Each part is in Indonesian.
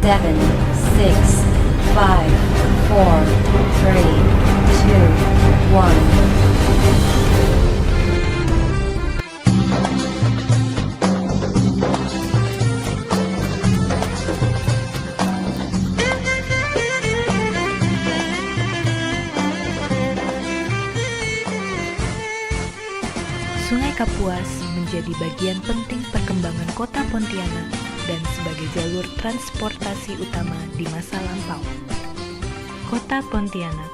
7, 6, 5, 4, 3, 2, 1. Sungai Kapuas menjadi bagian penting perkembangan kota Pontianak dan sebagai jalur transportasi utama di masa lampau. Kota Pontianak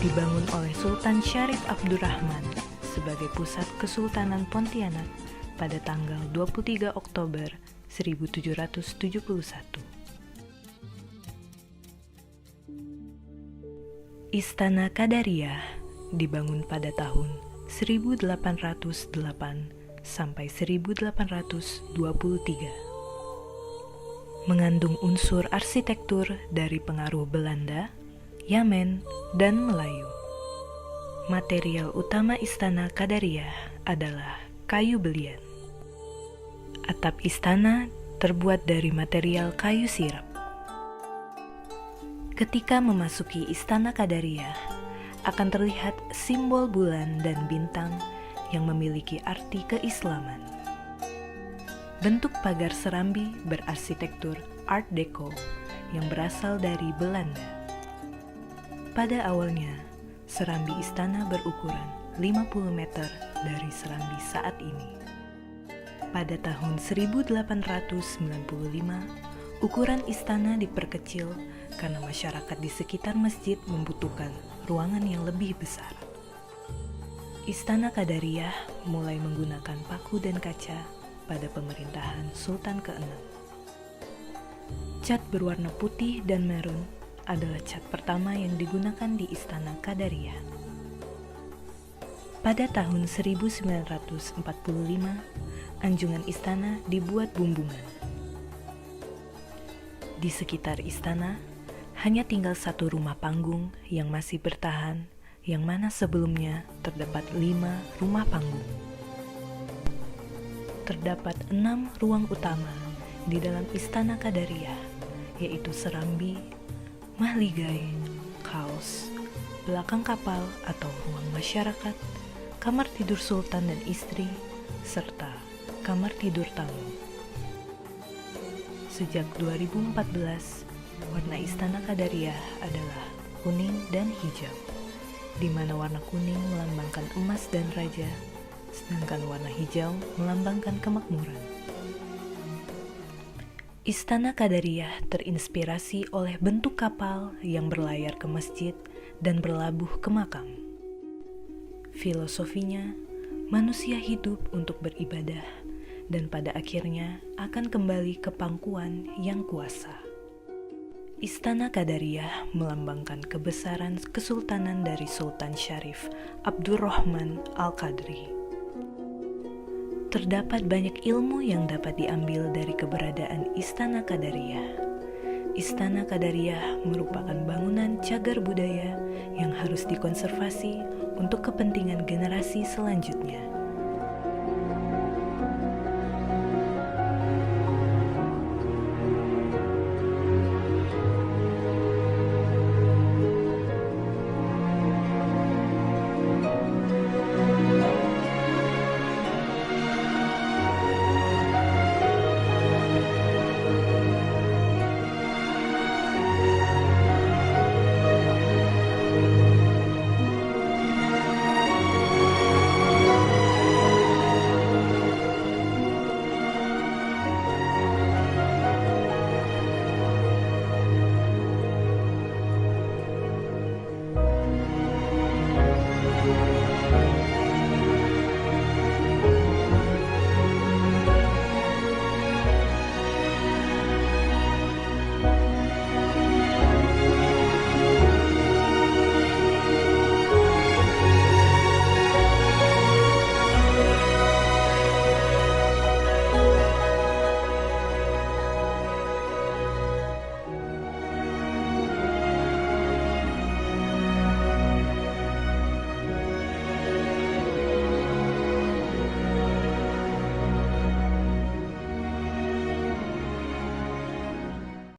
dibangun oleh Sultan Syarif Abdurrahman sebagai pusat Kesultanan Pontianak pada tanggal 23 Oktober 1771. Istana Qadariyah dibangun pada tahun 1808 sampai 1823. Mengandung unsur arsitektur dari pengaruh Belanda, Yamen, dan Melayu. Material utama Istana Qadariyah adalah kayu belian. Atap istana terbuat dari material kayu sirap. Ketika memasuki Istana Qadariyah, akan terlihat simbol bulan dan bintang yang memiliki arti keislaman. Bentuk pagar serambi berarsitektur Art Deco yang berasal dari Belanda. Pada awalnya, serambi istana berukuran 50 meter dari serambi saat ini. Pada tahun 1895, ukuran istana diperkecil karena masyarakat di sekitar masjid membutuhkan ruangan yang lebih besar. Istana Qadariyah mulai menggunakan paku dan kaca pada pemerintahan Sultan ke-6. Cat berwarna putih dan merun adalah cat pertama yang digunakan di Istana Qadariyah. Pada tahun 1945, anjungan istana dibuat bumbungan. Di sekitar istana, hanya tinggal satu rumah panggung yang masih bertahan, yang mana sebelumnya terdapat 5 rumah panggung. Terdapat 6 ruang utama di dalam Istana Qadariyah, yaitu serambi, mahligai, kaos, belakang kapal atau ruang masyarakat, kamar tidur sultan dan istri, serta kamar tidur tamu. Sejak 2014, warna Istana Qadariyah adalah kuning dan hijau, di mana warna kuning melambangkan emas dan raja, sedangkan warna hijau melambangkan kemakmuran. Istana Qadariyah terinspirasi oleh bentuk kapal yang berlayar ke masjid dan berlabuh ke makam. Filosofinya, manusia hidup untuk beribadah dan pada akhirnya akan kembali ke pangkuan yang kuasa. Istana Qadariyah melambangkan kebesaran kesultanan dari Sultan Syarif Abdurrahman Al-Qadri. Terdapat banyak ilmu yang dapat diambil dari keberadaan Istana Qadariyah. Istana Qadariyah merupakan bangunan cagar budaya yang harus dikonservasi untuk kepentingan generasi selanjutnya.